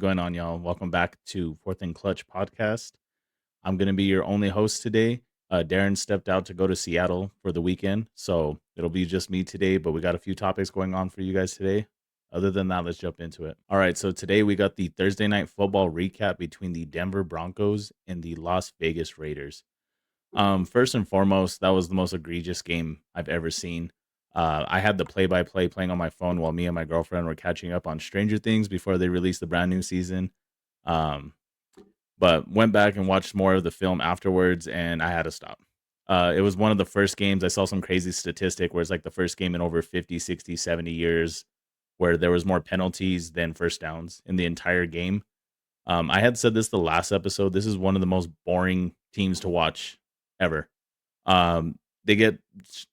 going on, y'all? Welcome back to Fourth and Clutch podcast. I'm going to be your only host today. Darren stepped out to go to Seattle for the weekend, so it'll be just me today, but we got a few topics going on for you guys today. Other than that, let's jump into it. All right, so today we got the Thursday night football recap between the Denver Broncos and the Las Vegas Raiders. First and foremost, that was the most egregious game I've ever seen. I had the play-by-play playing on my phone while me and my girlfriend were catching up on Stranger Things before they released the brand new season. Um, but went back and watched more of the film afterwards, and I had to stop. It was one of the first games. I saw some crazy statistic where it's like the first game in over 50, 60, 70 years where there was more penalties than first downs in the entire game. I had said this the last episode. This is one of the most boring teams to watch ever. Um, they get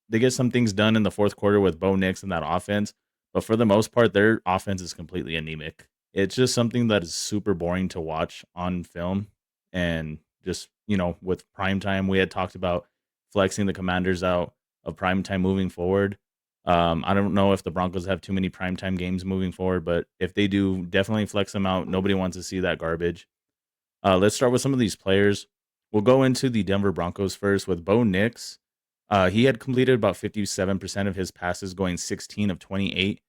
they get some things done in the fourth quarter with Bo Nix and that offense, but for the most part, their offense is completely anemic. It's just something that is super boring to watch on film, and just with prime time, we had talked about flexing the Commanders out of prime time moving forward. I don't know if the Broncos have too many primetime games moving forward, but if they do, definitely flex them out. Nobody wants to see that garbage. Let's start with some of these players. We'll go into the Denver Broncos first with Bo Nix. He had completed about 57% of his passes, going 16 of 28,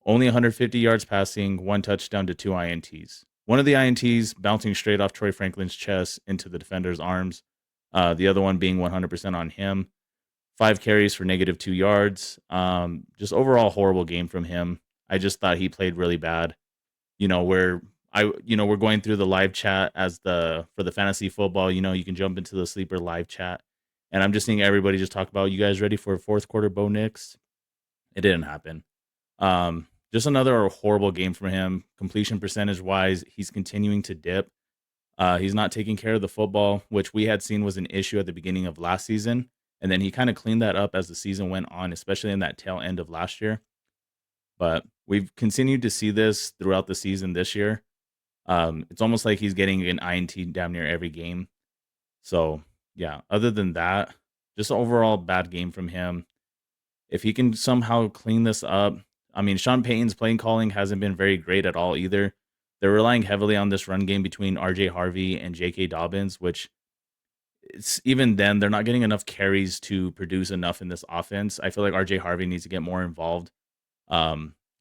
only 150 yards passing, one touchdown to two INTs. One of the INTs bouncing straight off Troy Franklin's chest into the defender's arms, the other one being 100% on him. 5 carries for -2 yards. Just overall horrible game from him. I just thought he played really bad. Where we're going through the live chat for the fantasy football. You can jump into the sleeper live chat, and I'm just seeing everybody just talk about, you guys ready for fourth quarter Bo Nix? It didn't happen. Just another horrible game from him. Completion percentage wise, he's continuing to dip. He's not taking care of the football, which we had seen was an issue at the beginning of last season. And then he kind of cleaned that up as the season went on, especially in that tail end of last year. But we've continued to see this throughout the season this year. It's almost like he's getting an INT damn near every game. So, yeah, other than that, just overall bad game from him. If he can somehow clean this up, I mean, Sean Payton's playing calling hasn't been very great at all either. They're relying heavily on this run game between RJ Harvey and J.K. Dobbins, which even then, they're not getting enough carries to produce enough in this offense. I feel like RJ Harvey needs to get more involved.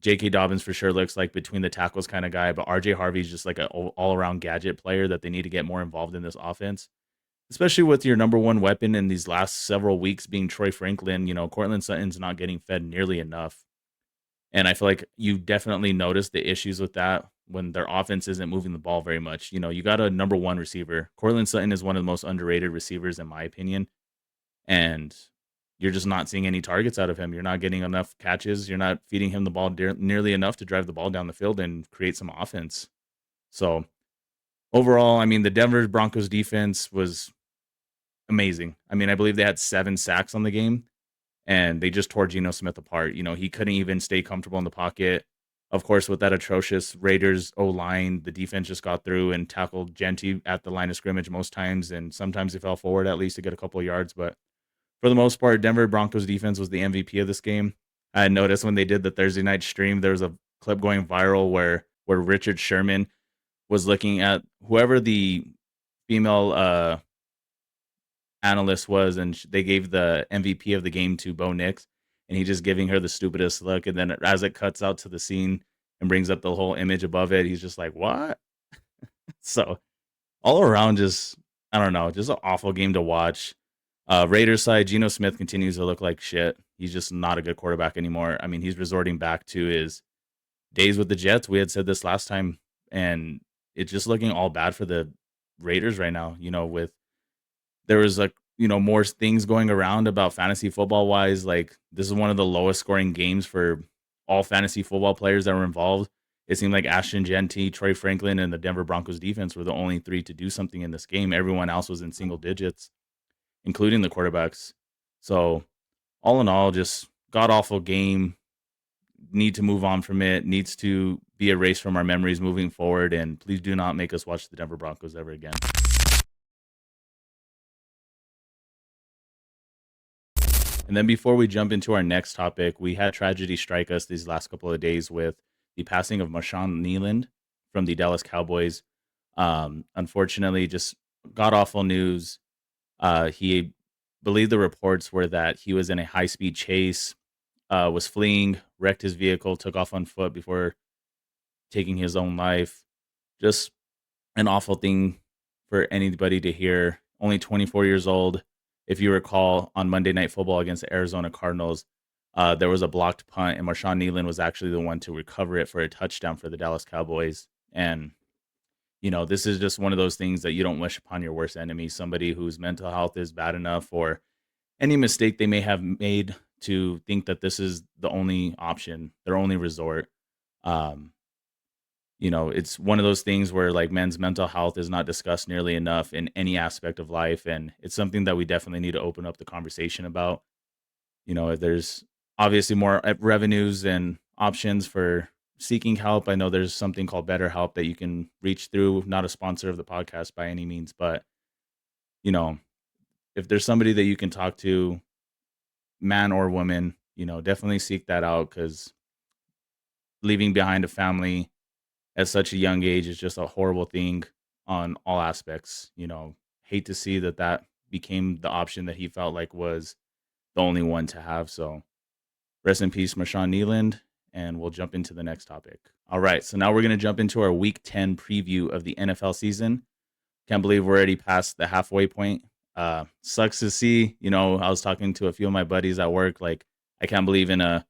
J.K. Dobbins for sure looks like between the tackles kind of guy, but RJ Harvey is just like an all-around gadget player that they need to get more involved in this offense, especially with your number one weapon in these last several weeks being Troy Franklin. Cortland Sutton's not getting fed nearly enough. And I feel like you definitely notice the issues with that when their offense isn't moving the ball very much. You got a number one receiver. Cortland Sutton is one of the most underrated receivers, in my opinion. And you're just not seeing any targets out of him. You're not getting enough catches. You're not feeding him the ball nearly enough to drive the ball down the field and create some offense. So overall, I mean, the Denver Broncos defense was amazing. I mean, I believe they had 7 sacks on the game, and they just tore Geno Smith apart. He couldn't even stay comfortable in the pocket. Of course, with that atrocious Raiders O-line, the defense just got through and tackled Genty at the line of scrimmage most times, and sometimes they fell forward at least to get a couple of yards. But for the most part, Denver Broncos defense was the MVP of this game. I had noticed when they did the Thursday night stream, there was a clip going viral where Richard Sherman was looking at whoever the female analyst was, and they gave the MVP of the game to Bo Nix, and he just giving her the stupidest look. And then as it cuts out to the scene and brings up the whole image above it, he's just like, what? So all around, just, I don't know, just an awful game to watch. Raiders side, Geno Smith continues to look like shit. He's just not a good quarterback anymore. I mean, he's resorting back to his days with the Jets. We had said this last time, and it's just looking all bad for the Raiders right now. With there was more things going around about fantasy football wise. Like, this is one of the lowest scoring games for all fantasy football players that were involved. It seemed like Ashton Genty, Troy Franklin, and the Denver Broncos defense were the only 3 to do something in this game. Everyone else was in single digits, including the quarterbacks. So all in all, just god awful game. Need to move on from it. Needs to be erased from our memories moving forward. And please do not make us watch the Denver Broncos ever again. And then before we jump into our next topic, we had tragedy strike us these last couple of days with the passing of Marshawn Nealand from the Dallas Cowboys. Unfortunately, just god awful news. He believed the reports were that he was in a high speed chase, was fleeing, wrecked his vehicle, took off on foot before taking his own life. Just an awful thing for anybody to hear. Only 24 years old. If you recall, on Monday Night Football against the Arizona Cardinals, there was a blocked punt, and Marshawn Nealon was actually the one to recover it for a touchdown for the Dallas Cowboys. And this is just one of those things that you don't wish upon your worst enemy, somebody whose mental health is bad enough or any mistake they may have made to think that this is the only option, their only resort. Um, it's one of those things where like men's mental health is not discussed nearly enough in any aspect of life. And it's something that we definitely need to open up the conversation about. There's obviously more revenues and options for seeking help. I know there's something called BetterHelp that you can reach through, not a sponsor of the podcast by any means, but you know, if there's somebody that you can talk to, man or woman, definitely seek that out because leaving behind a family at such a young age is just a horrible thing on all aspects. Hate to see that became the option that he felt like was the only one to have. So rest in peace, Marshawn Nealand, and we'll jump into the next topic. All right, so now we're going to jump into our Week 10 preview of the NFL season. Can't believe we're already past the halfway point. Sucks to see. I was talking to a few of my buddies at work. Like, I can't believe in a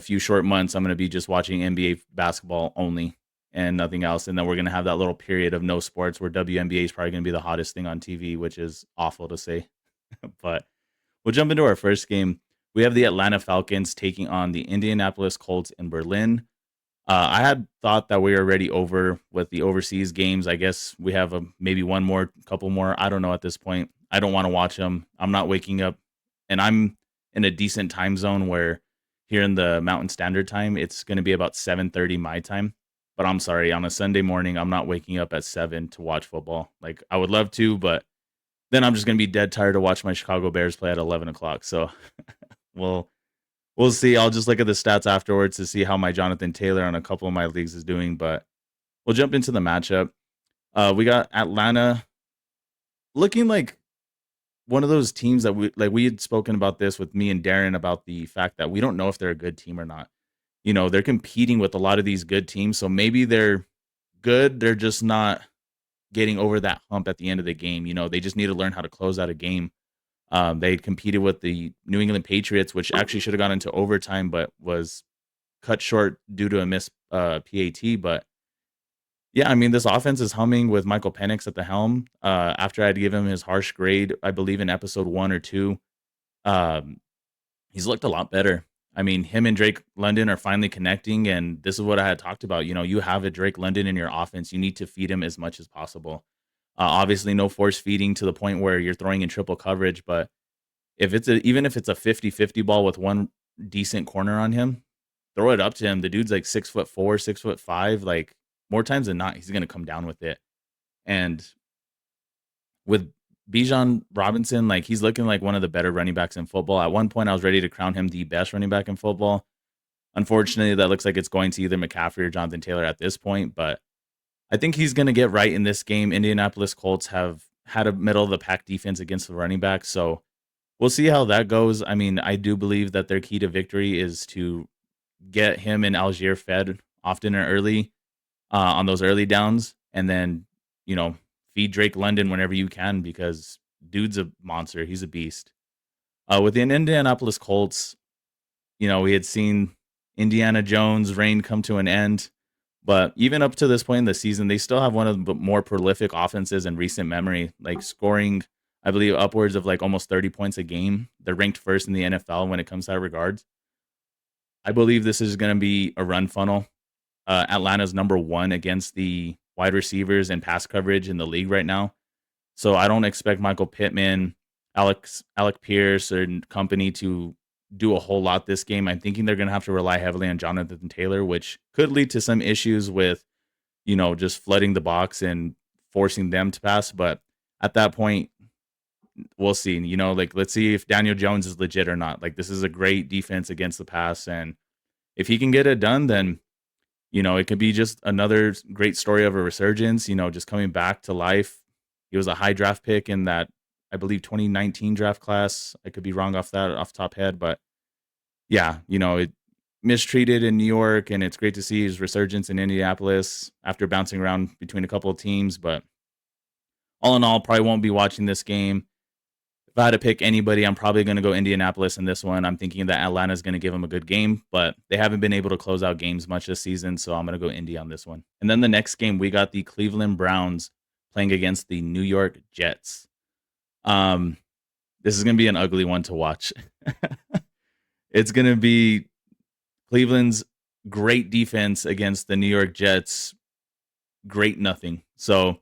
few short months, I'm going to be just watching NBA basketball only and nothing else. And then we're going to have that little period of no sports where WNBA is probably going to be the hottest thing on TV, which is awful to say. But we'll jump into our first game. We have the Atlanta Falcons taking on the Indianapolis Colts in Berlin. I had thought that we were already over with the overseas games. I guess we have maybe one more, couple more. I don't know at this point. I don't want to watch them. I'm not waking up, and I'm in a decent time zone where here in the Mountain Standard Time, it's going to be about 7:30 my time. But I'm sorry, on a Sunday morning, I'm not waking up at 7 to watch football. Like I would love to, but then I'm just going to be dead tired to watch my Chicago Bears play at 11 o'clock. So we'll we'll see. I'll just look at the stats afterwards to see how my Jonathan Taylor on a couple of my leagues is doing. But we'll jump into the matchup. We got Atlanta looking like one of those teams that we had spoken about this with me and Darren about the fact that we don't know if they're a good team or not. They're competing with a lot of these good teams, so maybe they're good. They're just not getting over that hump at the end of the game. They just need to learn how to close out a game. They competed with the New England Patriots, which actually should have gone into overtime, but was cut short due to a missed PAT. But yeah, I mean, this offense is humming with Michael Penix at the helm. After I'd give him his harsh grade, I believe in episode 1 or 2, um, he's looked a lot better. I mean, him and Drake London are finally connecting, and this is what I had talked about. You have a Drake London in your offense. You need to feed him as much as possible. Obviously, no force feeding to the point where you're throwing in triple coverage, but even if it's a 50-50 ball with one decent corner on him, throw it up to him. The dude's like 6'4", 6'5". Like more times than not, he's gonna come down with it. And with Bijan Robinson, like he's looking like one of the better running backs in football. At one point, I was ready to crown him the best running back in football. Unfortunately, that looks like it's going to either McCaffrey or Jonathan Taylor at this point. But I think he's going to get right in this game. Indianapolis Colts have had a middle of the pack defense against the running back, so we'll see how that goes. I mean, I do believe that their key to victory is to get him and Algier fed often and early on those early downs, and then you know feed Drake London whenever you can because dude's a monster. He's a beast. With the Indianapolis Colts, we had seen Indiana Jones' reign come to an end, but even up to this point in the season, they still have one of the more prolific offenses in recent memory, like scoring, I believe, upwards of like almost 30 points a game. They're ranked first in the NFL when it comes to that regards. I believe this is going to be a run funnel. Atlanta's number one against the wide receivers and pass coverage in the league right now. So I don't expect Michael Pittman, Alec Pierce, and company to do a whole lot this game. I'm thinking they're going to have to rely heavily on Jonathan Taylor, which could lead to some issues with, just flooding the box and forcing them to pass. But at that point, we'll see. Like let's see if Daniel Jones is legit or not. Like this is a great defense against the pass, and if he can get it done, then It could be just another great story of a resurgence, just coming back to life. He was a high draft pick in that, I believe, 2019 draft class. I could be wrong off the top head, but yeah, it mistreated in New York, and it's great to see his resurgence in Indianapolis after bouncing around between a couple of teams. But all in all, probably won't be watching this game. If I had to pick anybody, I'm probably going to go Indianapolis in this one. I'm thinking that Atlanta's going to give them a good game, but they haven't been able to close out games much this season, so I'm going to go Indy on this one. And then the next game, we got the Cleveland Browns playing against the New York Jets. This is going to be an ugly one to watch. It's going to be Cleveland's great defense against the New York Jets' great nothing. So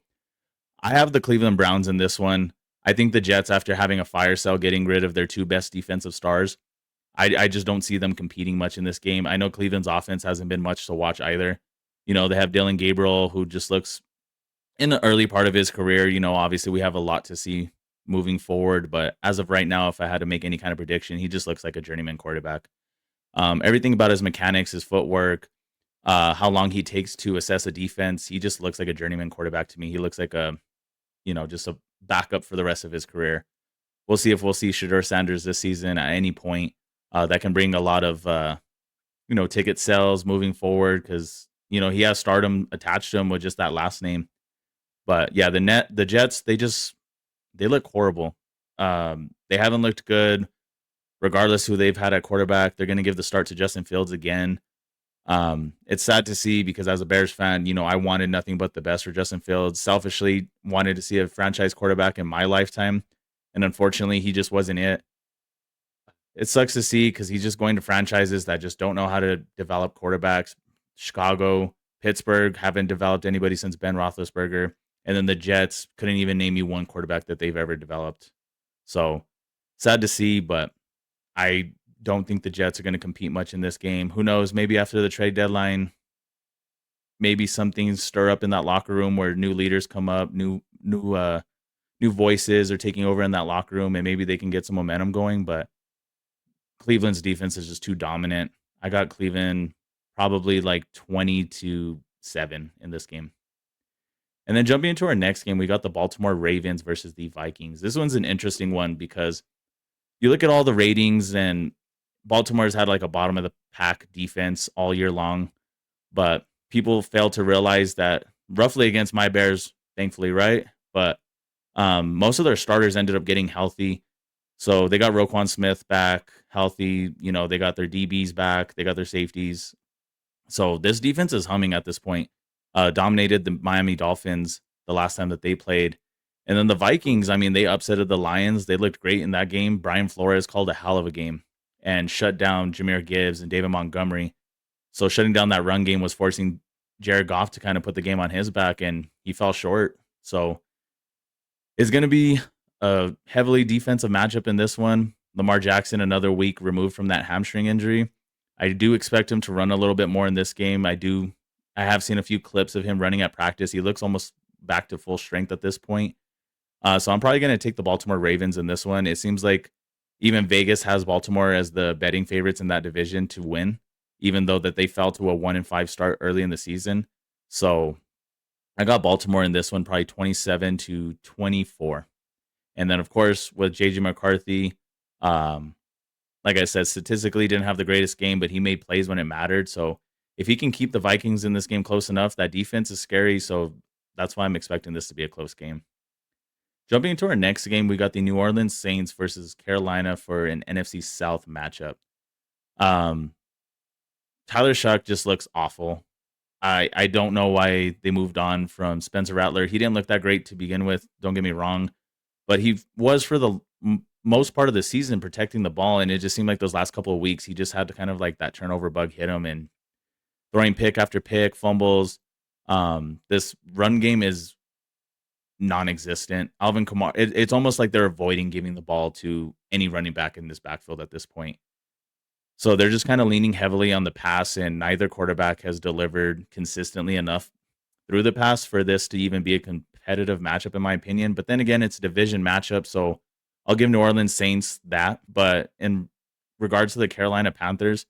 I have the Cleveland Browns in this one. I think the Jets, after having a fire sale, getting rid of their two best defensive stars, I just don't see them competing much in this game. I know Cleveland's offense hasn't been much to watch either. They have Dylan Gabriel, who just looks in the early part of his career. Obviously we have a lot to see moving forward, but as of right now, if I had to make any kind of prediction, he just looks like a journeyman quarterback. Everything about his mechanics, his footwork, how long he takes to assess a defense, he just looks like a journeyman quarterback to me. He looks like just a backup for the rest of his career. We'll see if we'll see Shedeur Sanders this season at any point. That can bring a lot of ticket sales moving forward, because he has stardom attached to him with just that last name. But yeah, the Jets, they look horrible. They haven't looked good, regardless who they've had at quarterback. They're going to give the start to Justin Fields again. It's sad to see, because as a Bears fan, I wanted nothing but the best for Justin Fields. Selfishly wanted to see a franchise quarterback in my lifetime, and unfortunately, he just wasn't it. It sucks to see, because he's just going to franchises that just don't know how to develop quarterbacks. Chicago, Pittsburgh haven't developed anybody since Ben Roethlisberger, and then the Jets couldn't even name you one quarterback that they've ever developed. So sad to see, but I don't think the Jets are going to compete much in this game. Who knows? Maybe after the trade deadline, maybe some things stir up in that locker room where new leaders come up, new voices are taking over in that locker room, and maybe they can get some momentum going. But Cleveland's defense is just too dominant. I got Cleveland probably like 20-7 in this game. And then jumping into our next game, we got the Baltimore Ravens versus the Vikings. This one's an interesting one, because you look at all the ratings, and Baltimore's had like a bottom of the pack defense all year long, but people fail to realize that roughly against my Bears, thankfully, right? But most of their starters ended up getting healthy. So they got Roquan Smith back healthy. They got their DBs back. They got their safeties. So this defense is humming at this point. Dominated the Miami Dolphins the last time that they played. And then the Vikings, they upsetted the Lions. They looked great in that game. Brian Flores called a hell of a game and shut down Jahmyr Gibbs and David Montgomery. So shutting down that run game was forcing Jared Goff to kind of put the game on his back, and he fell short. So it's going to be a heavily defensive matchup in this one. Lamar Jackson, another week removed from that hamstring injury. I do expect him to run a little bit more in this game. I have seen a few clips of him running at practice. He looks almost back to full strength at this point. So I'm probably going to take the Baltimore Ravens in this one. It seems like even Vegas has Baltimore as the betting favorites in that division to win, even though that they fell to a 1-5 start early in the season. So I got Baltimore in this one, probably 27-24. And then, of course, with JJ McCarthy, like I said, statistically didn't have the greatest game, but he made plays when it mattered. So if he can keep the Vikings in this game close enough, that defense is scary. So that's why I'm expecting this to be a close game. Jumping into our next game, we got the New Orleans Saints versus Carolina for an NFC South matchup. Tyler Shuck just looks awful. I don't know why they moved on from Spencer Rattler. He didn't look that great to begin with, don't get me wrong, but he was for the most part of the season protecting the ball, and it just seemed like those last couple of weeks he just had to kind of like that turnover bug hit him and throwing pick after pick, fumbles. This run game is non-existent. Alvin Kamara, it's almost like they're avoiding giving the ball to any running back in this backfield at this point. So they're just kind of leaning heavily on the pass, and neither quarterback has delivered consistently enough through the pass for this to even be a competitive matchup, in my opinion. But then again, it's a division matchup, so I'll give New Orleans Saints that. But in regards to the Carolina Panthers,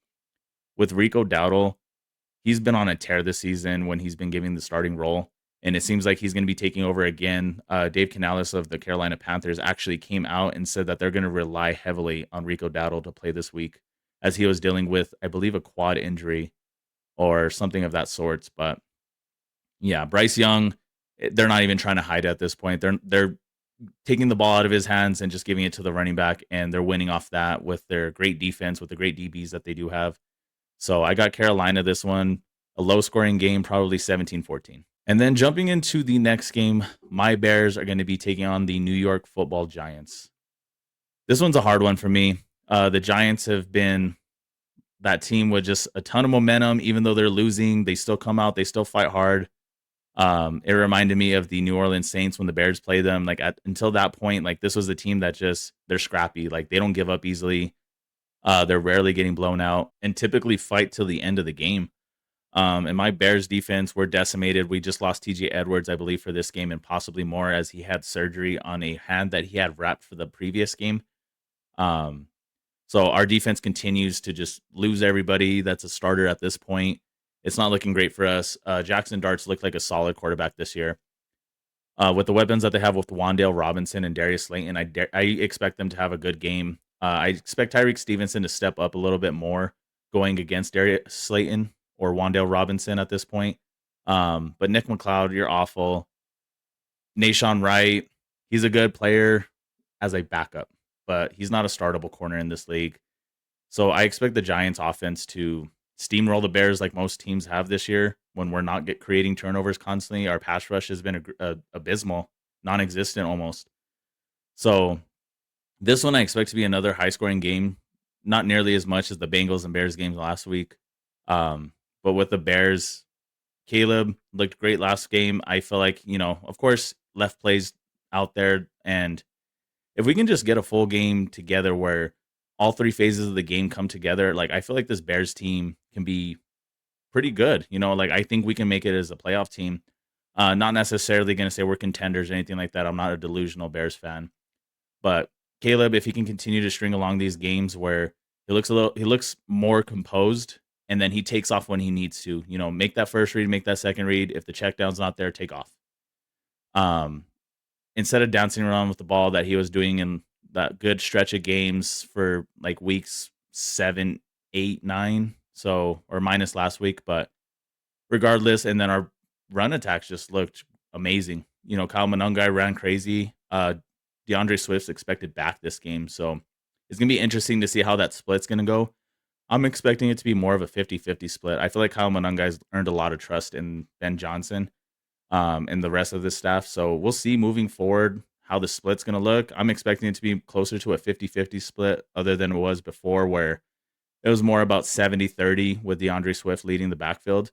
with Rico Dowdle, He's been on a tear this season when he's been given the starting role, and it seems like he's going to be taking over again. Dave Canales of the Carolina Panthers actually came out and said that they're going to rely heavily on Rico Dowdle to play this week, as he was dealing with, I believe, a quad injury or something of that sort. But yeah, Bryce Young, they're not even trying to hide it at this point. They're taking the ball out of his hands and just giving it to the running back, and they're winning off that with their great defense, with the great DBs that they do have. So I got Carolina this one, a low scoring game, probably 17-14. And then jumping into the next game, my Bears are going to be taking on the New York Football Giants. This one's a hard one for me. The Giants have been that team with just a ton of momentum. Even though they're losing, they still come out, they still fight hard. It reminded me of the New Orleans Saints when the Bears played them. Like until that point, like this was a team that just they're scrappy. Like they don't give up easily. They're rarely getting blown out and typically fight till the end of the game. And my Bears defense were decimated. We just lost TJ Edwards, I believe, for this game and possibly more as he had surgery on a hand that he had wrapped for the previous game. Um, so our defense continues to just lose everybody that's a starter at this point. It's not looking great for us. Jackson Darts looked like a solid quarterback this year. With the weapons that they have with Wan'Dale Robinson and Darius Slayton, I expect them to have a good game. I expect Tyreek Stevenson to step up a little bit more going against Darius Slayton or Wan'Dale Robinson at this point. But Nick McLeod, you're awful. Nashawn Wright, he's a good player as a backup, but he's not a startable corner in this league. So I expect the Giants offense to steamroll the Bears like most teams have this year when we're not creating turnovers constantly. Our pass rush has been abysmal, non-existent almost. So this one I expect to be another high-scoring game, not nearly as much as the Bengals and Bears games last week. But with the Bears, Caleb looked great last game. I feel like, of course, left plays out there. And if we can just get a full game together where all three phases of the game come together, like I feel like this Bears team can be pretty good. Like I think we can make it as a playoff team. Not necessarily going to say we're contenders or anything like that. I'm not a delusional Bears fan. But Caleb, if he can continue to string along these games where he looks more composed, and then he takes off when he needs to, make that first read, make that second read. If the check down's not there, take off. Instead of dancing around with the ball that he was doing in that good stretch of games for like weeks 7, 8, 9, so or minus last week, but regardless, and then our run attacks just looked amazing. Kyle Monangai ran crazy. DeAndre Swift's expected back this game, so it's gonna be interesting to see how that split's gonna go. I'm expecting it to be more of a 50-50 split. I feel like Kyle Monangai's earned a lot of trust in Ben Johnson and the rest of the staff. So we'll see moving forward how the split's going to look. I'm expecting it to be closer to a 50-50 split other than it was before where it was more about 70-30 with DeAndre Swift leading the backfield.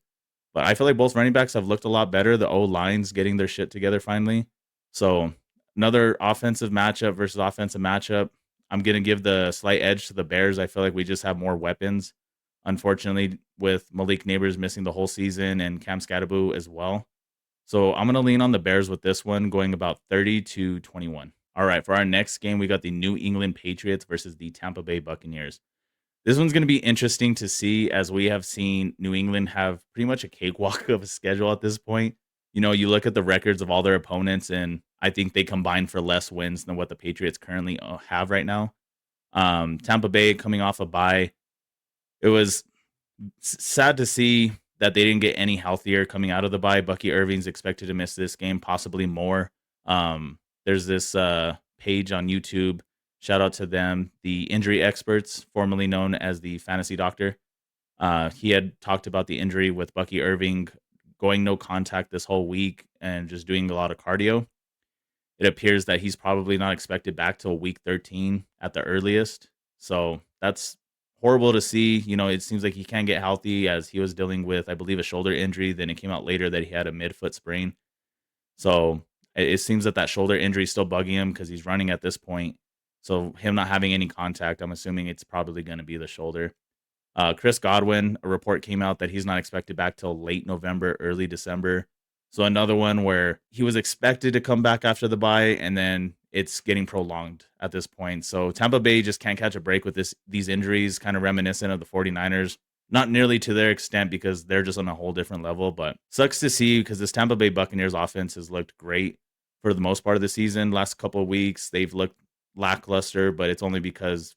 But I feel like both running backs have looked a lot better. The O-line's getting their shit together finally. So another offensive matchup versus offensive matchup. I'm going to give the slight edge to the Bears. I feel like we just have more weapons. Unfortunately, with Malik Neighbors missing the whole season and Cam Scatteraboo as well. So I'm going to lean on the Bears with this one, going about 30-21. All right, for our next game, we got the New England Patriots versus the Tampa Bay Buccaneers. This one's going to be interesting to see, as we have seen New England have pretty much a cakewalk of a schedule at this point. You look at the records of all their opponents, and I think they combine for less wins than what the Patriots currently have right now. Tampa Bay coming off a bye. It was sad to see that they didn't get any healthier coming out of the bye. Bucky Irving's expected to miss this game, possibly more. There's this page on YouTube. Shout out to them. The Injury Experts, formerly known as the Fantasy Doctor. He had talked about the injury with Bucky Irving going no contact this whole week and just doing a lot of cardio. It appears that he's probably not expected back till week 13 at the earliest. So that's horrible to see. It seems like he can't get healthy as he was dealing with, I believe, a shoulder injury. Then it came out later that he had a midfoot sprain. So it seems that shoulder injury is still bugging him because he's running at this point. So him not having any contact, I'm assuming it's probably going to be the shoulder. Chris Godwin, a report came out that he's not expected back till late November, early December. So another one where he was expected to come back after the bye, and then it's getting prolonged at this point. So Tampa Bay just can't catch a break with these injuries, kind of reminiscent of the 49ers. Not nearly to their extent because they're just on a whole different level, but sucks to see because this Tampa Bay Buccaneers offense has looked great for the most part of the season. Last couple of weeks, they've looked lackluster, but it's only because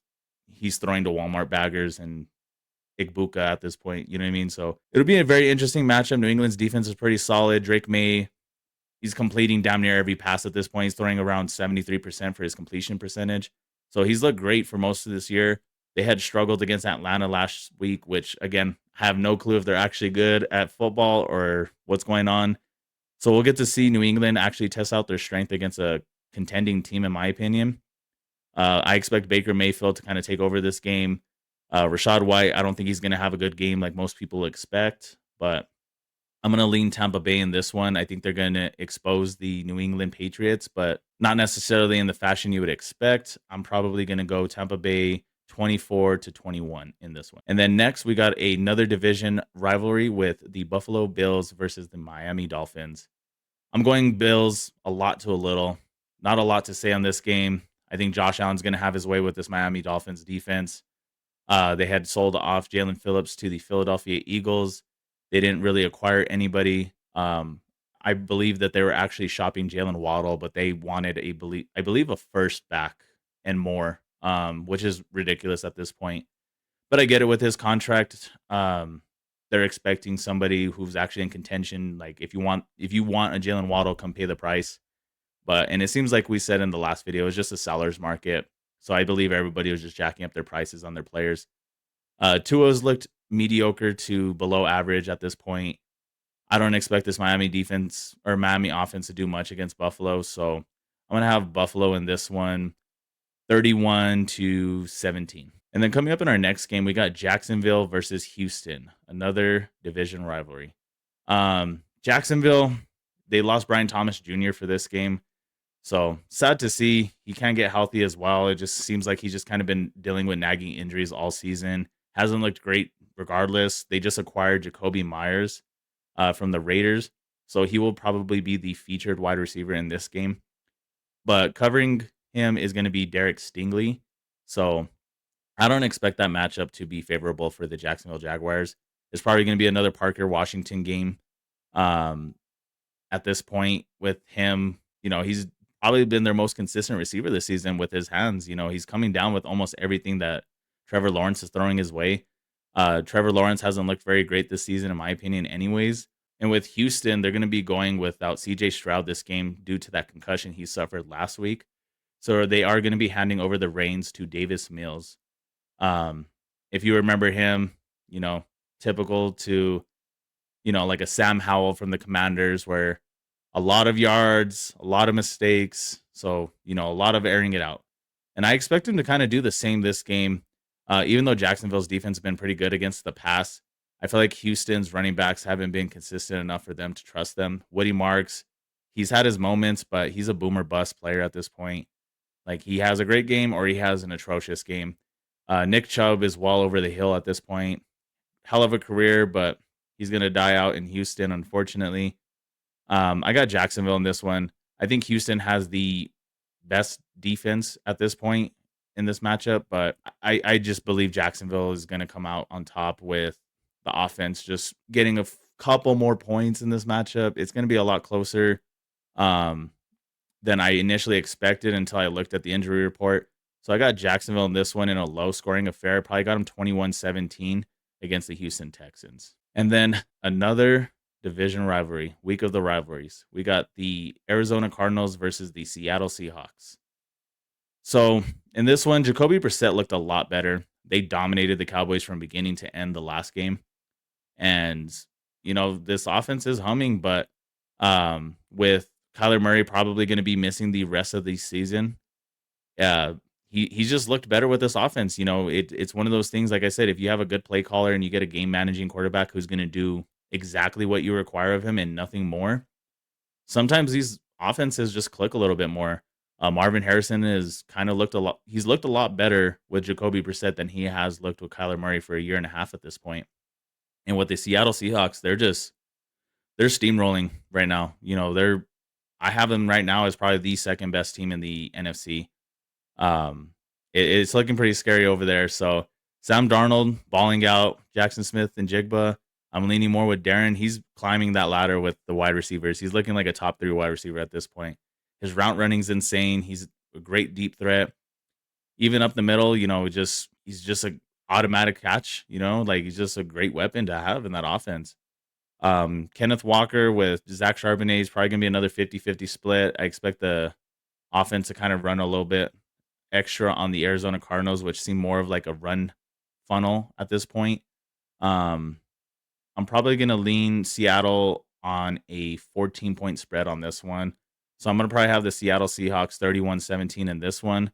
he's throwing to Walmart baggers and Igbuka at this point. You know what I mean? So it'll be a very interesting matchup. New England's defense is pretty solid. Drake May, he's completing damn near every pass at this point. He's throwing around 73% for his completion percentage. So he's looked great for most of this year. They had struggled against Atlanta last week, which again, have no clue if they're actually good at football or what's going on. So we'll get to see New England actually test out their strength against a contending team, in my opinion. I expect Baker Mayfield to kind of take over this game. Rashad White, I don't think he's going to have a good game like most people expect, but I'm going to lean Tampa Bay in this one. I think they're going to expose the New England Patriots, but not necessarily in the fashion you would expect. I'm probably going to go Tampa Bay 24-21 in this one. And then next, we got another division rivalry with the Buffalo Bills versus the Miami Dolphins. I'm going Bills a lot to a little. Not a lot to say on this game. I think Josh Allen's going to have his way with this Miami Dolphins defense. They had sold off Jalen Phillips to the Philadelphia Eagles. They didn't really acquire anybody. I believe that they were actually shopping Jalen Waddle, but they wanted I believe a first back and more, which is ridiculous at this point. But I get it with his contract. They're expecting somebody who's actually in contention. Like if you want a Jalen Waddle, come pay the price. And it seems like we said in the last video, it's just a seller's market. So I believe everybody was just jacking up their prices on their players. Tua's looked mediocre to below average at this point. I don't expect this Miami defense or Miami offense to do much against Buffalo. So I'm going to have Buffalo in this one, 31-17. And then coming up in our next game, we got Jacksonville versus Houston, another division rivalry. Jacksonville, they lost Brian Thomas Jr. for this game. So sad to see. He can't get healthy as well. It just seems like he's just kind of been dealing with nagging injuries all season. Hasn't looked great regardless. They just acquired Jacoby Myers from the Raiders. So he will probably be the featured wide receiver in this game. But covering him is going to be Derek Stingley. So I don't expect that matchup to be favorable for the Jacksonville Jaguars. It's probably going to be another Parker Washington game. At this point with him, he's probably been their most consistent receiver this season with his hands. He's coming down with almost everything that Trevor Lawrence is throwing his way. Trevor Lawrence hasn't looked very great this season, in my opinion, anyways. And with Houston, they're going to be going without CJ Stroud this game due to that concussion he suffered last week. So they are going to be handing over the reins to Davis Mills. If you remember him, typical to, like a Sam Howell from the Commanders, where a lot of yards, a lot of mistakes. So, a lot of airing it out. And I expect him to kind of do the same this game. Even though Jacksonville's defense has been pretty good against the pass, I feel like Houston's running backs haven't been consistent enough for them to trust them. Woody Marks, he's had his moments, but he's a boomer bust player at this point. Like he has a great game or he has an atrocious game. Nick Chubb is well over the hill at this point. Hell of a career, but he's going to die out in Houston, unfortunately. I got Jacksonville in this one. I think Houston has the best defense at this point in this matchup, but I just believe Jacksonville is going to come out on top with the offense just getting a couple more points in this matchup. It's going to be a lot closer than I initially expected until I looked at the injury report. So I got Jacksonville in this one in a low-scoring affair. Probably got them 21-17 against the Houston Texans. And then another division rivalry, week of the rivalries. We got the Arizona Cardinals versus the Seattle Seahawks. So in this one, Jacoby Brissett looked a lot better. They dominated the Cowboys from beginning to end the last game. And, this offense is humming, but with Kyler Murray probably going to be missing the rest of the season, he's just looked better with this offense. It's one of those things, like I said, if you have a good play caller and you get a game managing quarterback who's going to do exactly what you require of him and nothing more, sometimes these offenses just click a little bit more. Marvin Harrison has kind of looked he's looked a lot better with Jacoby Brissett than he has looked with Kyler Murray for a year and a half at this point. And with the Seattle Seahawks, they're steamrolling right now. I have them right now as probably the second best team in the NFC. It's looking pretty scary over there. So Sam Darnold balling out, Jackson Smith and Jigba. I'm leaning more with Darren. He's climbing that ladder with the wide receivers. He's looking like a top 3 wide receiver at this point. His route running's insane. He's a great deep threat. Even up the middle, he's just a automatic catch, like he's just a great weapon to have in that offense. Kenneth Walker with Zach Charbonnet is probably going to be another 50-50 split. I expect the offense to kind of run a little bit extra on the Arizona Cardinals, which seem more of like a run funnel at this point. Um, I'm probably going to lean Seattle on a 14-point spread on this one. So I'm going to probably have the Seattle Seahawks 31-17 in this one.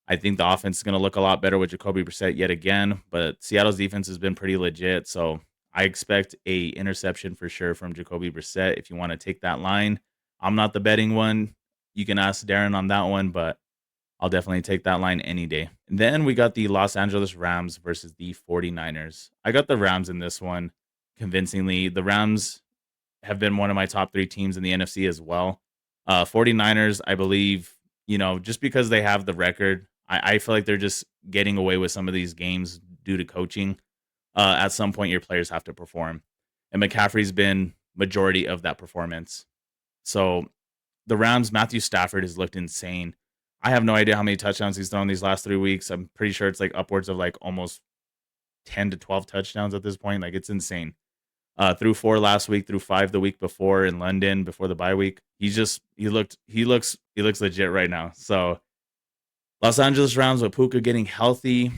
I think the offense is going to look a lot better with Jacoby Brissett yet again, but Seattle's defense has been pretty legit. So I expect a interception for sure from Jacoby Brissett. If you want to take that line, I'm not the betting one. You can ask Darren on that one, but I'll definitely take that line any day. And then we got the Los Angeles Rams versus the 49ers. I got the Rams in this one convincingly. The Rams have been one of my top 3 teams in the NFC as well. 49ers, I believe, just because they have the record, I feel like they're just getting away with some of these games due to coaching. At some point, your players have to perform. And McCaffrey's been majority of that performance. So the Rams, Matthew Stafford has looked insane. I have no idea how many touchdowns he's thrown these last 3 weeks. I'm pretty sure it's like upwards of like almost 10 to 12 touchdowns at this point. Like, it's insane. Through 4 last week, through 5 the week before in London before the bye week. He looks legit right now. So Los Angeles Rams with Puka getting healthy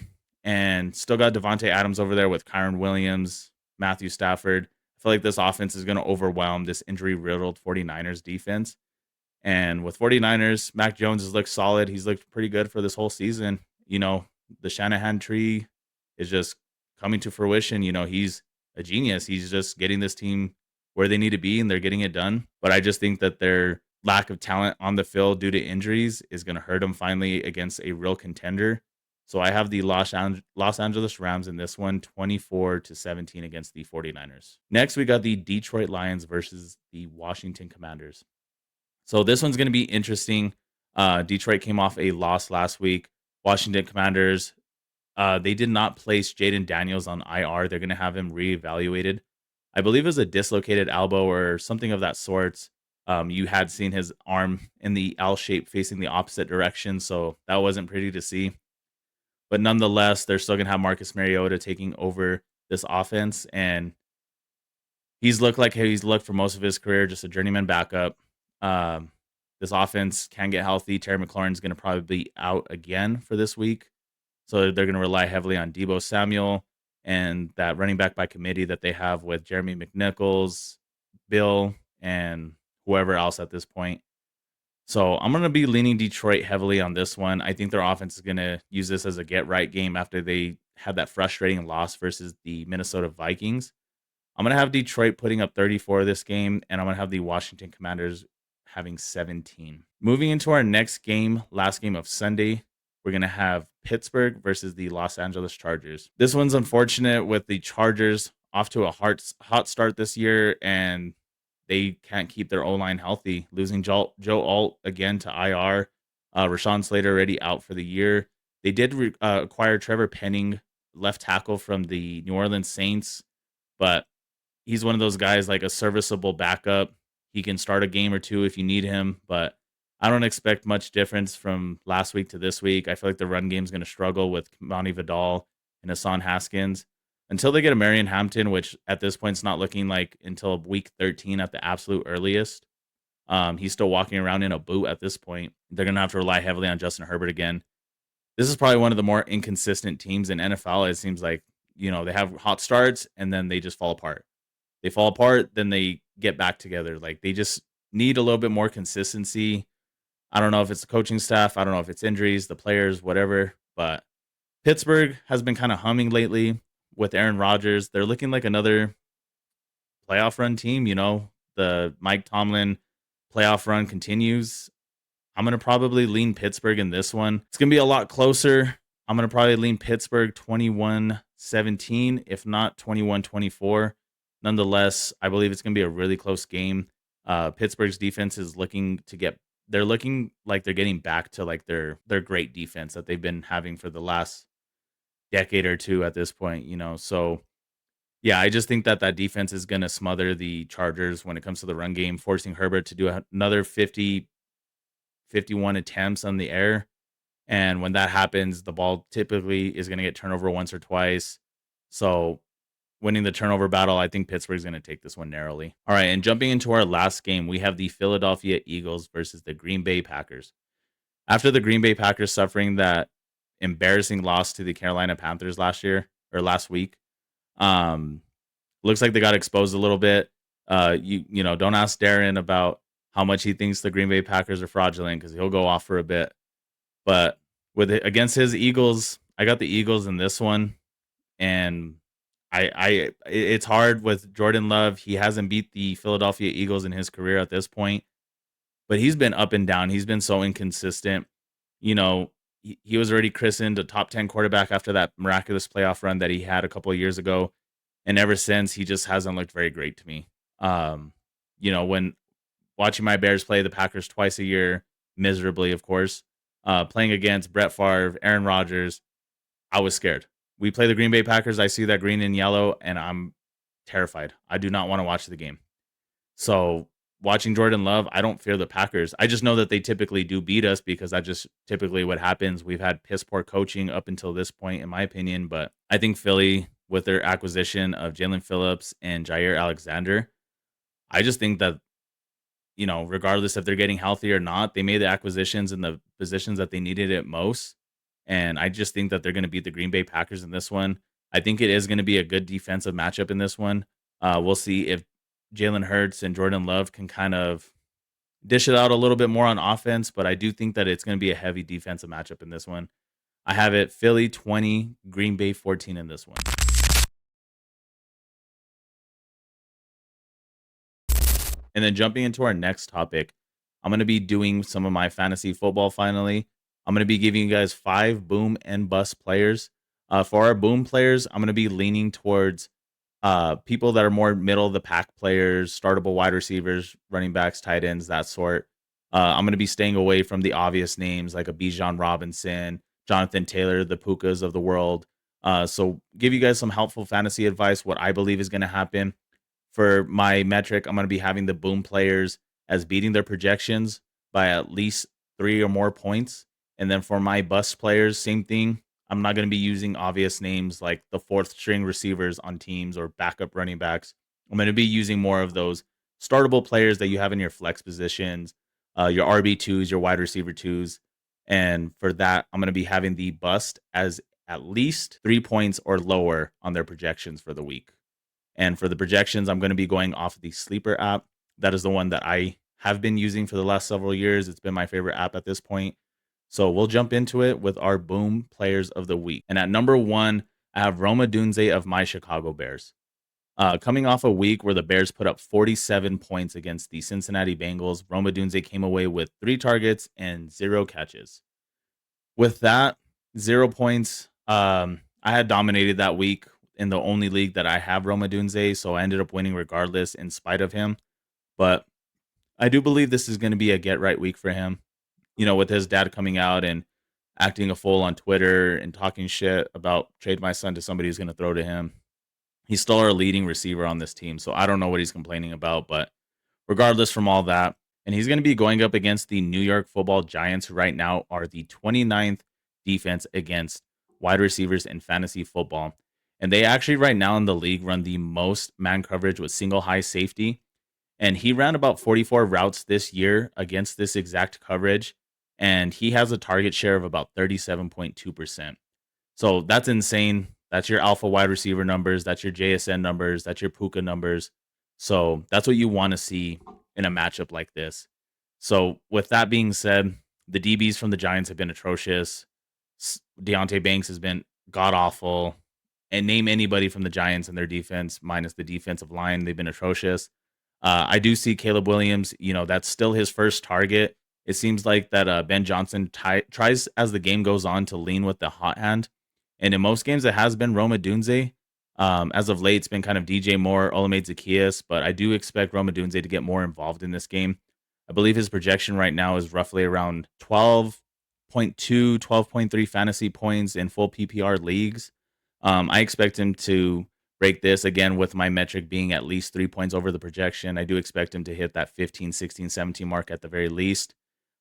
and still got Devontae Adams over there with Kyron Williams, Matthew Stafford. I feel like this offense is going to overwhelm this injury-riddled 49ers defense. And with 49ers, Mac Jones has looked solid. He's looked pretty good for this whole season. The Shanahan tree is just coming to fruition. He's a genius. He's just getting this team where they need to be, and they're getting it done. But I just think that their lack of talent on the field due to injuries is going to hurt them finally against a real contender. So I have the Los Angeles Rams in this one, 24-17 against the 49ers. Next, we got the Detroit Lions versus the Washington Commanders. So this one's going to be interesting. Detroit came off a loss last week. Washington Commanders, they did not place Jaden Daniels on IR. They're going to have him reevaluated. I believe it was a dislocated elbow or something of that sort. You had seen his arm in the L shape facing the opposite direction, so that wasn't pretty to see. But nonetheless, they're still going to have Marcus Mariota taking over this offense, and he's looked like he's looked for most of his career, just a journeyman backup. This offense can get healthy. Terry McLaurin's going to probably be out again for this week. So they're going to rely heavily on Deebo Samuel and that running back by committee that they have with Jeremy McNichols, Bill, and whoever else at this point. So I'm going to be leaning Detroit heavily on this one. I think their offense is going to use this as a get-right game after they had that frustrating loss versus the Minnesota Vikings. I'm going to have Detroit putting up 34 this game, and I'm going to have the Washington Commanders having 17. Moving into our next game, last game of Sunday, we're going to have Pittsburgh versus the Los Angeles Chargers. This one's unfortunate with the Chargers off to a hot start this year, and they can't keep their O-line healthy. Losing Joe Alt again to IR. Rashawn Slater already out for the year. They did acquire Trevor Penning, left tackle from the New Orleans Saints, but he's one of those guys like a serviceable backup. He can start a game or two if you need him, but I don't expect much difference from last week to this week. I feel like the run game is going to struggle with Monty Vidal and Hassan Haskins until they get a Marion Hampton, which at this point is not looking like until week 13 at the absolute earliest. He's still walking around in a boot at this point. They're going to have to rely heavily on Justin Herbert again. This is probably one of the more inconsistent teams in NFL. It seems like, they have hot starts and then they just fall apart. They fall apart, then they get back together. Like, they just need a little bit more consistency. I don't know if it's the coaching staff. I don't know if it's injuries, the players, whatever. But Pittsburgh has been kind of humming lately with Aaron Rodgers. They're looking like another playoff run team. The Mike Tomlin playoff run continues. I'm going to probably lean Pittsburgh in this one. It's going to be a lot closer. I'm going to probably lean Pittsburgh 21-17, if not 21-24. Nonetheless, I believe it's going to be a really close game. Pittsburgh's defense is they're looking like they're getting back to like their great defense that they've been having for the last decade or two at this point, So, yeah, I just think that that defense is going to smother the Chargers when it comes to the run game, forcing Herbert to do another 50, 51 attempts on the air. And when that happens, the ball typically is going to get turnover once or twice. So, winning the turnover battle, I think Pittsburgh's going to take this one narrowly. All right, and jumping into our last game, we have the Philadelphia Eagles versus the Green Bay Packers. After the Green Bay Packers suffering that embarrassing loss to the Carolina Panthers last week, um, looks like they got exposed a little bit. Don't ask Darren about how much he thinks the Green Bay Packers are fraudulent because he'll go off for a bit. But against his Eagles, I got the Eagles in this one, and it's hard with Jordan Love. He hasn't beat the Philadelphia Eagles in his career at this point, but he's been up and down. He's been so inconsistent. He was already christened a top 10 quarterback after that miraculous playoff run that he had a couple of years ago. And ever since, he just hasn't looked very great to me. When watching my Bears play the Packers twice a year, miserably, of course, playing against Brett Favre, Aaron Rodgers, I was scared. We play the Green Bay Packers. I see that green and yellow, and I'm terrified. I do not want to watch the game. So watching Jordan Love, I don't fear the Packers. I just know that they typically do beat us because that's just typically what happens. We've had piss poor coaching up until this point, in my opinion. But I think Philly, with their acquisition of Jalen Phillips and Jair Alexander, I just think that, regardless if they're getting healthy or not, they made the acquisitions in the positions that they needed it most. And I just think that they're going to beat the Green Bay Packers in this one. I think it is going to be a good defensive matchup in this one. We'll see if Jalen Hurts and Jordan Love can kind of dish it out a little bit more on offense, but I do think that it's going to be a heavy defensive matchup in this one. I have it Philly 20, Green Bay 14 in this one. And then jumping into our next topic, I'm going to be doing some of my fantasy football finally. I'm going to be giving you guys 5 boom and bust players. For our boom players, I'm going to be leaning towards people that are more middle of the pack players, startable wide receivers, running backs, tight ends, that sort. I'm going to be staying away from the obvious names like a Bijan Robinson, Jonathan Taylor, the Pukas of the world. So give you guys some helpful fantasy advice, what I believe is going to happen. For my metric, I'm going to be having the boom players as beating their projections by at least 3 or more points. And then for my bust players, same thing. I'm not going to be using obvious names like the 4th string receivers on teams or backup running backs. I'm going to be using more of those startable players that you have in your flex positions, your RB2s, your wide receiver 2s. And for that, I'm going to be having the bust as at least 3 points or lower on their projections for the week. And for the projections, I'm going to be going off of the Sleeper app. That is the one that I have been using for the last several years. It's been my favorite app at this point. So we'll jump into it with our boom players of the week. And at number 1, I have Roma Dunze of my Chicago Bears. Coming off a week where the Bears put up 47 points against the Cincinnati Bengals, Roma Dunze came away with 3 targets and 0 catches. With that, 0 points. I had dominated that week in the only league that I have Roma Dunze, so I ended up winning regardless in spite of him. But I do believe this is going to be a get right week for him. With his dad coming out and acting a fool on Twitter and talking shit about trade my son to somebody who's going to throw to him. He's still our leading receiver on this team, so I don't know what he's complaining about. But regardless from all that, and he's going to be going up against the New York Football Giants, who right now are the 29th defense against wide receivers in fantasy football. And they actually right now in the league run the most man coverage with single high safety. And he ran about 44 routes this year against this exact coverage. And he has a target share of about 37.2%. So that's insane. That's your alpha wide receiver numbers. That's your JSN numbers. That's your Puka numbers. So that's what you want to see in a matchup like this. So with that being said, the DBs from the Giants have been atrocious. Deontay Banks has been god awful. And name anybody from the Giants and their defense, minus the defensive line, they've been atrocious. I do see Caleb Williams, that's still his first target. It seems like that Ben Johnson tries as the game goes on to lean with the hot hand. And in most games, it has been Roma Dunze. As of late, it's been kind of DJ Moore, Olamide Zaccheaus, but I do expect Roma Dunze to get more involved in this game. I believe his projection right now is roughly around 12.2, 12.3 fantasy points in full PPR leagues. I expect him to break this again with my metric being at least 3 points over the projection. I do expect him to hit that 15, 16, 17 mark at the very least.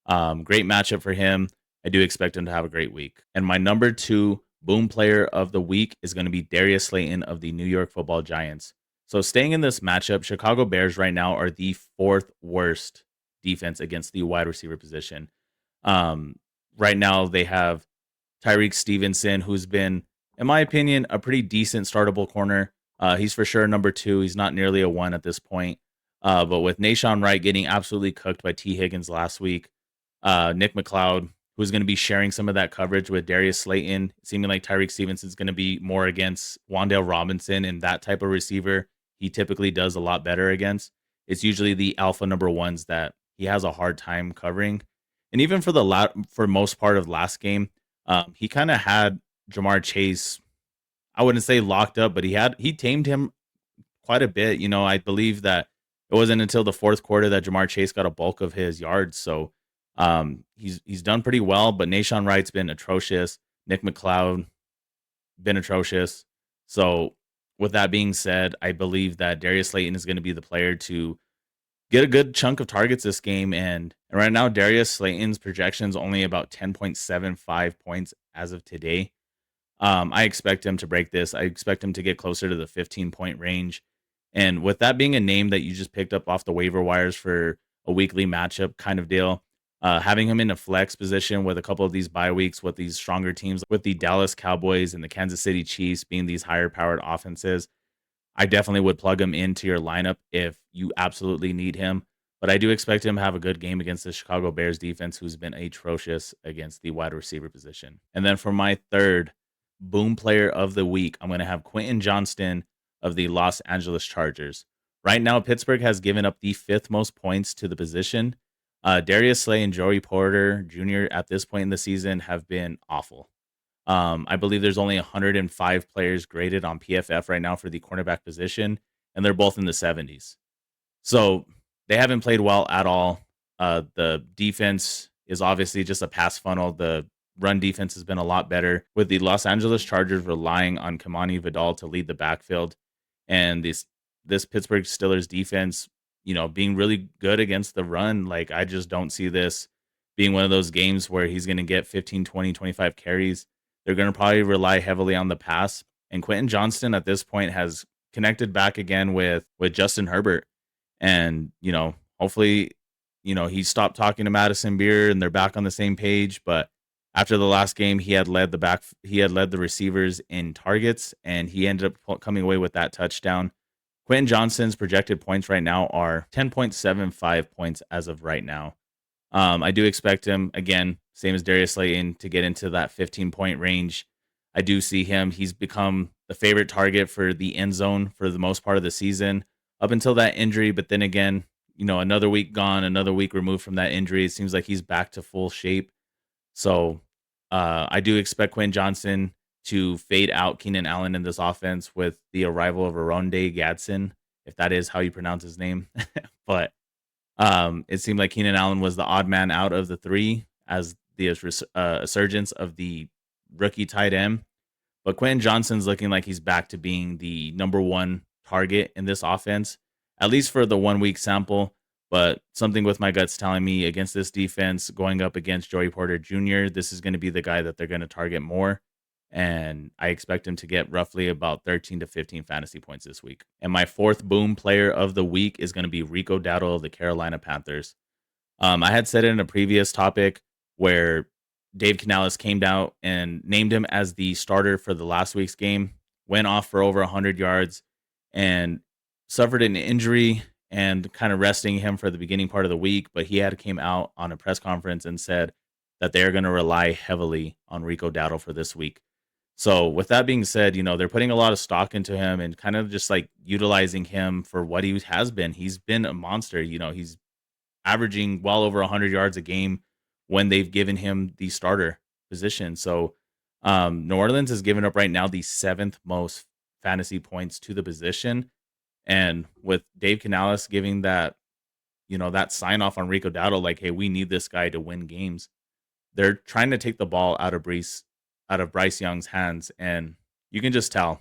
Great matchup for him. I do expect him to have a great week. And my number two boom player of the week is going to be Darius Slayton of the New York Football Giants. So staying in this matchup, Chicago Bears right now are the fourth worst defense against the wide receiver position. Um, right now they have Tyreek Stevenson, who's been, in my opinion, a pretty decent startable corner. He's for sure number two. He's not nearly a one at this point. But with Nashawn Wright getting absolutely cooked by T. Higgins last week, Nick McLeod, who's going to be sharing some of that coverage with Darius Slayton, seeming like Tyreek Stevenson is going to be more against Wan'Dale Robinson and that type of receiver he typically does a lot better against. It's usually the alpha number ones that he has a hard time covering. And even for for most part of last game, he kind of had Jamar Chase. I wouldn't say locked up, but he tamed him quite a bit. I believe that it wasn't until the fourth quarter that Jamar Chase got a bulk of his yards. So he's done pretty well. But Nashawn Wright's been atrocious. Nick McLeod been atrocious. So with that being said, I believe that Darius Slayton is going to be the player to get a good chunk of targets this game. And right now, Darius Slayton's projections only about 10.75 points as of today. I expect him to break this. I expect him to get closer to the 15-point range. And with that being a name that you just picked up off the waiver wires for a weekly matchup kind of deal, having him in a flex position with a couple of these bye weeks with these stronger teams, with the Dallas Cowboys and the Kansas City Chiefs being these higher powered offenses, I definitely would plug him into your lineup if you absolutely need him. But I do expect him to have a good game against the Chicago Bears defense, who's been atrocious against the wide receiver position. And then for my third boom player of the week, I'm going to have Quentin Johnston of the Los Angeles Chargers. Right now, Pittsburgh has given up the fifth most points to the position. Darius Slay and Joey Porter Jr. at this point in the season have been awful. I believe there's only 105 players graded on PFF right now for the cornerback position, and they're both in the 70s. So they haven't played well at all. The defense is obviously just a pass funnel. The run defense has been a lot better, with the Los Angeles Chargers relying on Kamani Vidal to lead the backfield, and this Pittsburgh Steelers defense, being really good against the run. Like, I just don't see this being one of those games where he's going to get 15, 20, 25 carries. They're going to probably rely heavily on the pass. And Quentin Johnston at this point has connected back again with Justin Herbert. And, hopefully, he stopped talking to Madison Beer and they're back on the same page. But after the last game, he had led the receivers in targets, and he ended up coming away with that touchdown. Quentin Johnston's projected points right now are 10.75 points as of right now. I do expect him, again, same as Darius Slayton, to get into that 15-point range. I do see him. He's become the favorite target for the end zone for the most part of the season up until that injury. But then again, another week gone, another week removed from that injury. It seems like he's back to full shape. So I do expect Quentin Johnston to fade out Keenan Allen in this offense with the arrival of Aronde Gadsden, if that is how you pronounce his name. But it seemed like Keenan Allen was the odd man out of the three as the resurgence of the rookie tight end. But Quentin Johnston's looking like he's back to being the number one target in this offense, at least for the 1 week sample. But something with my guts telling me against this defense, going up against Joey Porter Jr., this is going to be the guy that they're going to target more. And I expect him to get roughly about 13 to 15 fantasy points this week. And my fourth boom player of the week is going to be Rico Dowdle of the Carolina Panthers. I had said it in a previous topic where Dave Canales came out and named him as the starter for the last week's game, went off for over 100 yards, and suffered an injury and kind of resting him for the beginning part of the week. But he had came out on a press conference and said that they're going to rely heavily on Rico Dowdle for this week. So with that being said, they're putting a lot of stock into him and kind of just like utilizing him for what he has been. He's been a monster. He's averaging well over 100 yards a game when they've given him the starter position. So New Orleans has given up right now the seventh most fantasy points to the position. And with Dave Canales giving that, that sign off on Rico Dowdle, like, hey, we need this guy to win games. They're trying to take the ball out of Bryce Young's hands. And, You can just tell.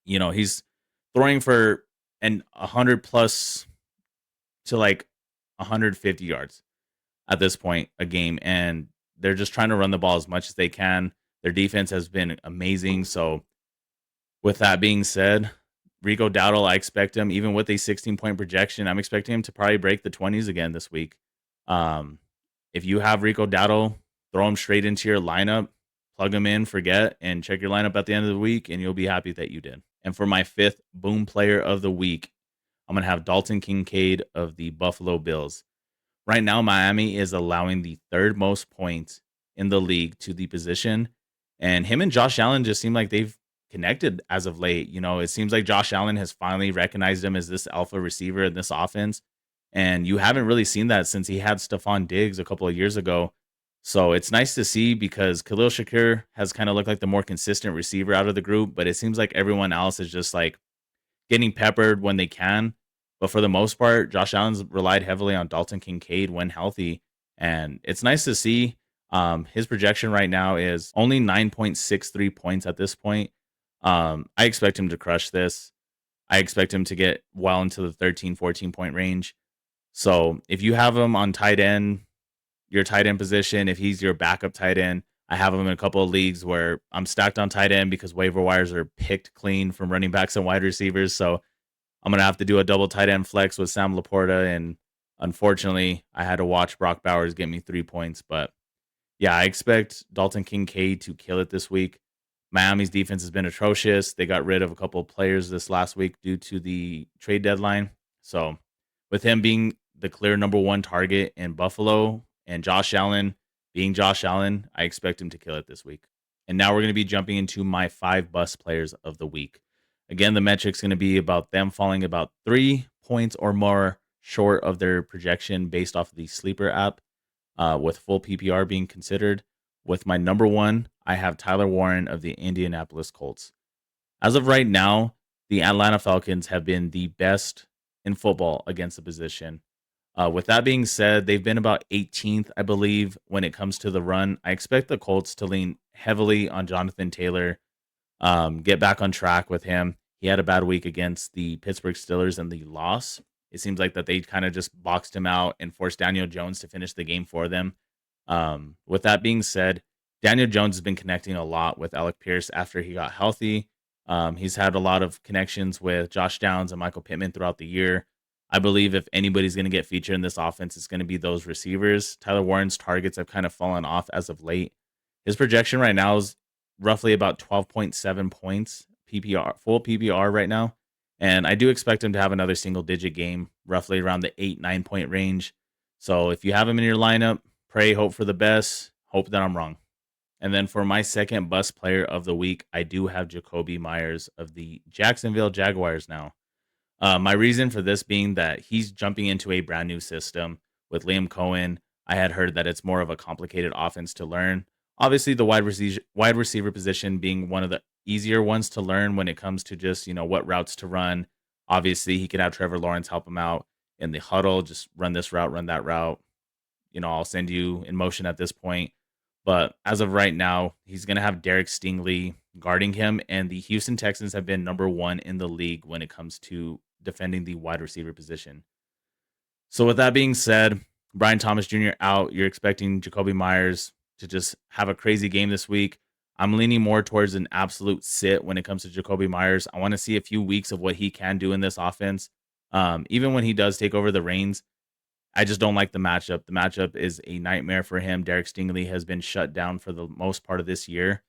He's throwing for an 100 plus to like 150 yards at this point a game, and they're just trying to run the ball as much as they can. Their defense has been amazing. So with that being said, Rico Dowdle, I expect him, even with a 16-point projection, I'm expecting him to probably break the 20s again this week. Um, if you have Rico Dowdle, throw him straight into your lineup, plug him in, forget, and check your lineup at the end of the week, and you'll be happy that you did. And for my fifth boom player of the week, I'm going to have Dalton Kincaid of the Buffalo Bills. Right now, Miami is allowing the third most points in the league to the position. And him and Josh Allen just seem like they've connected as of late. It seems like Josh Allen has finally recognized him as this alpha receiver in this offense. And you haven't really seen that since he had Stephon Diggs a couple of years ago. So it's nice to see because Khalil Shakir has kind of looked like the more consistent receiver out of the group, but it seems like everyone else is just like getting peppered when they can. But for the most part, Josh Allen's relied heavily on Dalton Kincaid when healthy. And it's nice to see. His projection right now is only 9.63 points at this point. I expect him to crush this. I expect him to get well into the 13, 14-point range. So if you have him on tight end, your tight end position, if he's your backup tight end, I have him in a couple of leagues where I'm stacked on tight end because waiver wires are picked clean from running backs and wide receivers. So I'm going to have to do a double tight end flex with Sam Laporta. And unfortunately, I had to watch Brock Bowers get me 3 points. But yeah, I expect Dalton Kincaid to kill it this week. Miami's defense has been atrocious. They got rid of a couple of players this last week due to the trade deadline. So with him being the clear number one target in Buffalo and Josh Allen being Josh Allen, I expect him to kill it this week. And now we're going to be jumping into my 5 bust players of the week. Again, the metric's going to be about them falling about 3 points or more short of their projection based off of the Sleeper app, with full PPR being considered. With my number one, I have Tyler Warren of the Indianapolis Colts. As of right now, the Atlanta Falcons have been the best in football against the position. With that being said, they've been about 18th, I believe, when it comes to the run. I expect the Colts to lean heavily on Jonathan Taylor, get back on track with him. He had a bad week against the Pittsburgh Steelers and the loss. It seems like that they kind of just boxed him out and forced Daniel Jones to finish the game for them. With that being said, Daniel Jones has been connecting a lot with Alec Pierce after he got healthy. He's had a lot of connections with Josh Downs and Michael Pittman throughout the year. I believe if anybody's going to get featured in this offense, it's going to be those receivers. Tyler Warren's targets have kind of fallen off as of late. His projection right now is roughly about 12.7 points PPR, full PPR right now. And I do expect him to have another single digit game, roughly around the 8-9 point range. So if you have him in your lineup, pray, hope for the best, hope that I'm wrong. And then for my second bust player of the week, I do have Jacoby Myers of the Jacksonville Jaguars now. My reason for this being that he's jumping into a brand new system with Liam Cohen. I had heard that it's more of a complicated offense to learn. Obviously, the wide receiver position being one of the easier ones to learn when it comes to just what routes to run. Obviously, he could have Trevor Lawrence help him out in the huddle, just run this route, run that route. I'll send you in motion at this point. But as of right now, he's going to have Derek Stingley guarding him, and the Houston Texans have been number one in the league when it comes to defending the wide receiver position. So with that being said, Brian Thomas Jr. out. You're expecting Jacoby Myers to just have a crazy game this week. I'm leaning more towards an absolute sit when it comes to Jacoby Myers. I want to see a few weeks of what he can do in this offense. Even when he does take over the reins, I just don't like the matchup. The matchup is a nightmare for him. Derek Stingley has been shut down for the most part of this year.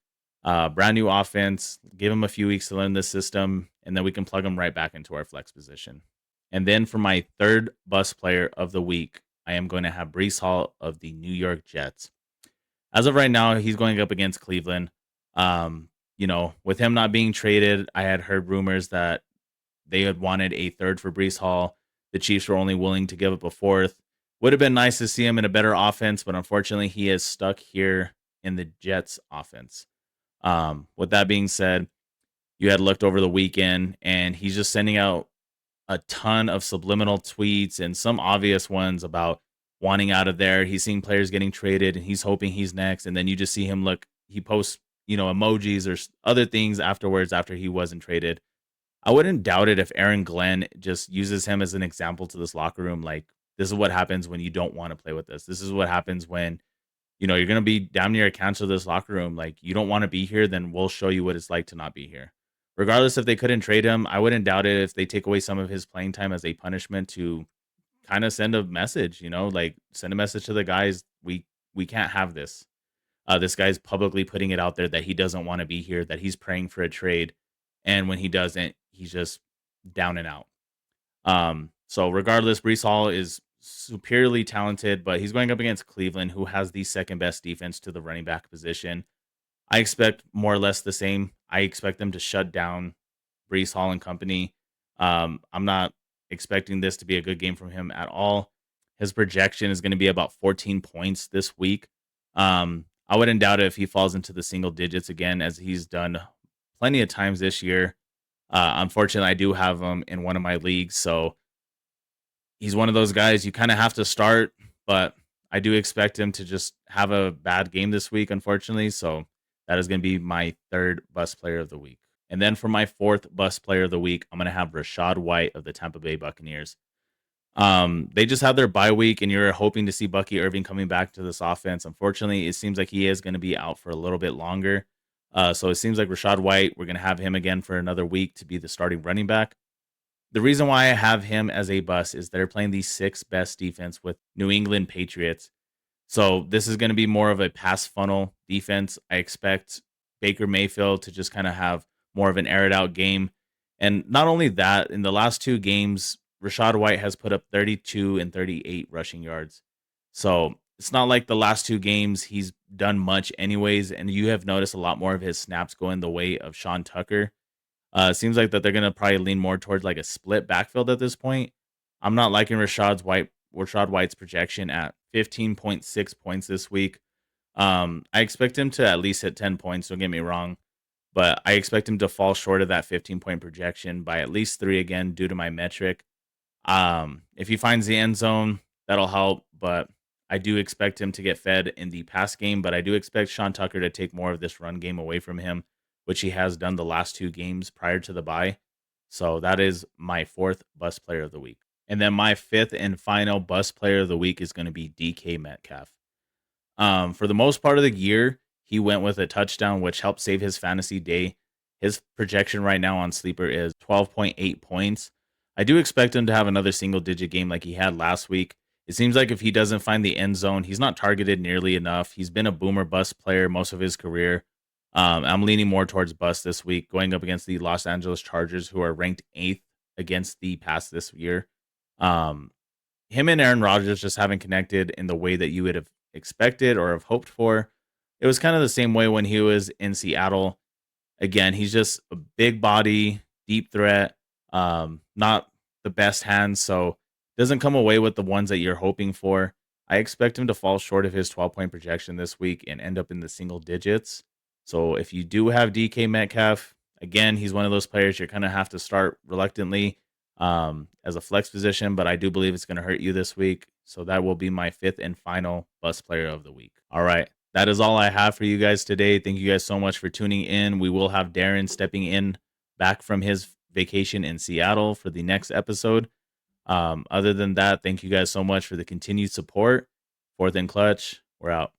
Brand new offense. Give him a few weeks to learn this system, and then we can plug him right back into our flex position. And then for my third bust player of the week, I am going to have Breece Hall of the New York Jets. As of right now, he's going up against Cleveland. With him not being traded, I had heard rumors that they had wanted a third for Breece Hall. The Chiefs were only willing to give up a fourth. Would have been nice to see him in a better offense, but unfortunately, he is stuck here in the Jets offense. With that being said, you had looked over the weekend, and he's just sending out a ton of subliminal tweets and some obvious ones about wanting out of there. He's seeing players getting traded, and he's hoping he's next. And then you just see him he posts emojis or other things afterwards after he wasn't traded. I wouldn't doubt it if Aaron Glenn just uses him as an example to this locker room. Like, this is what happens when you don't want to play with us. This is what happens when, you're going to be damn near a cancer of this locker room. Like, you don't want to be here, then we'll show you what it's like to not be here. Regardless if they couldn't trade him, I wouldn't doubt it if they take away some of his playing time as a punishment to kind of send a message, like send a message to the guys. We can't have this. This guy's publicly putting it out there that he doesn't want to be here, that he's praying for a trade. And when he doesn't, he's just down and out. So regardless, Brees Hall is superiorly talented, but he's going up against Cleveland, who has the second best defense to the running back position. I expect more or less the same. I expect them to shut down Brees Hall and company. I'm not expecting this to be a good game from him at all. His projection is going to be about 14 points this week. I wouldn't doubt it if he falls into the single digits again, as he's done plenty of times this year. Unfortunately, I do have him in one of my leagues, so he's one of those guys you kind of have to start, but I do expect him to just have a bad game this week, unfortunately. So that is going to be my third bust player of the week. And then for my fourth bust player of the week, I'm going to have Rashad White of the Tampa Bay Buccaneers. They just had their bye week, and you're hoping to see Bucky Irving coming back to this offense. Unfortunately, it seems like he is going to be out for a little bit longer. So it seems like Rashad White, we're going to have him again for another week to be the starting running back. The reason why I have him as a bust is they're playing the sixth best defense with New England Patriots. So this is going to be more of a pass funnel defense. I expect Baker Mayfield to just kind of have more of an air it out game. And not only that, in the last two games, Rashad White has put up 32 and 38 rushing yards. So it's not like the last two games he's done much anyways. And you have noticed a lot more of his snaps going the way of Sean Tucker. It seems like that they're gonna probably lean more towards like a split backfield at this point. I'm not liking Rashad White's projection at 15.6 points this week. I expect him to at least hit 10 points, don't get me wrong, but I expect him to fall short of that 15-point projection by at least 3 again due to my metric. If he finds the end zone, that'll help, but I do expect him to get fed in the pass game, but I do expect Sean Tucker to take more of this run game away from him, which he has done the last two games prior to the bye. So that is my fourth bust player of the week. And then my fifth and final bust player of the week is going to be DK Metcalf. For the most part of the year, he went with a touchdown, which helped save his fantasy day. His projection right now on Sleeper is 12.8 points. I do expect him to have another single digit game like he had last week. It seems like if he doesn't find the end zone, he's not targeted nearly enough. He's been a boomer bust player most of his career. I'm leaning more towards bust this week, going up against the Los Angeles Chargers, who are ranked 8th against the pass this year. Um, Him and Aaron Rodgers just haven't connected in the way that you would have expected or have hoped for. It was kind of the same way when he was in Seattle. Again, he's just a big body, deep threat, not the best hands, so doesn't come away with the ones that you're hoping for. I expect him to fall short of his 12-point projection this week and end up in the single digits. So if you do have DK Metcalf, again, he's one of those players you're going to have to start reluctantly as a flex position, but I do believe it's going to hurt you this week. So that will be my fifth and final bust player of the week. All right. That is all I have for you guys today. Thank you guys so much for tuning in. We will have Darren stepping in back from his vacation in Seattle for the next episode. Other than that, thank you guys so much for the continued support. Fourth and Clutch, we're out.